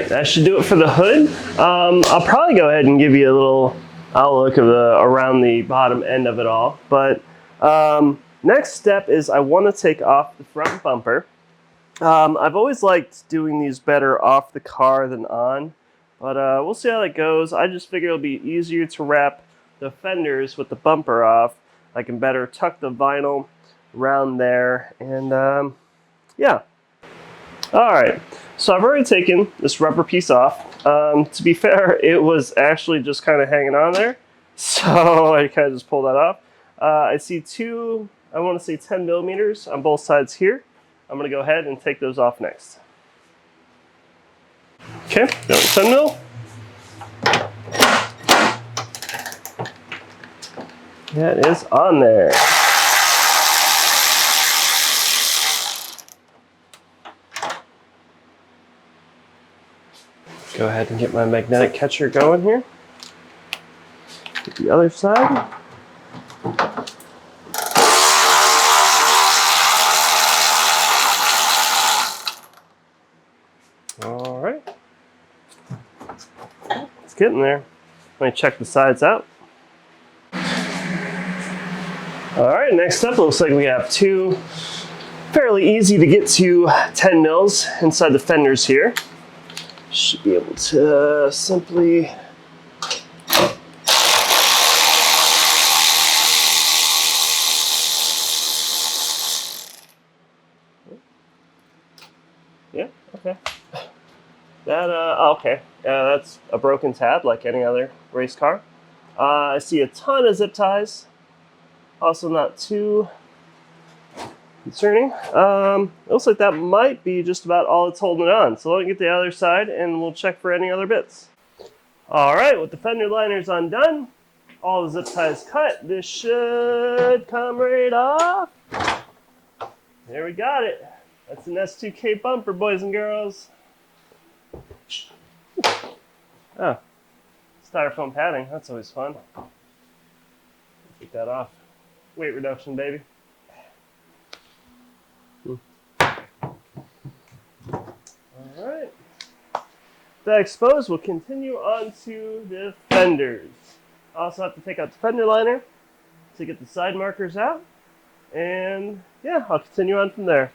right, that should do it for the hood. I'll probably go ahead and give you a little outlook of around the bottom end of it all. But next step is I want to take off the front bumper. I've always liked doing these better off the car than on, but we'll see how that goes. I just figure it'll be easier to wrap the fenders with the bumper off. I can better tuck the vinyl around there, and yeah. Alright, so I've already taken this rubber piece off. To be fair, it was actually just kind of hanging on there, so I kind of just pulled that off. I see two, I want to say 10 millimeters on both sides here. I'm going to go ahead and take those off next. Okay, got the 10 mil. That is on there. Go ahead and get my magnetic catcher going here. Get the other side. All right. It's getting there. Let me check the sides out. All right, next up, looks like we have two fairly easy to get to 10 mils inside the fenders here. Should be able to simply yeah, okay. That okay. That's a broken tab like any other race car. I see a ton of zip ties. Also not too concerning. It looks like that might be just about all it's holding on. So let me get the other side and we'll check for any other bits. All right, with the fender liners undone, all the zip ties cut, this should come right off. There we got it. That's an S2K bumper, boys and girls. Oh, styrofoam padding, that's always fun. Take that off. Weight reduction, baby. Alright. That exposed, we'll continue on to the fenders. Also have to take out the fender liner to get the side markers out. And yeah, I'll continue on from there.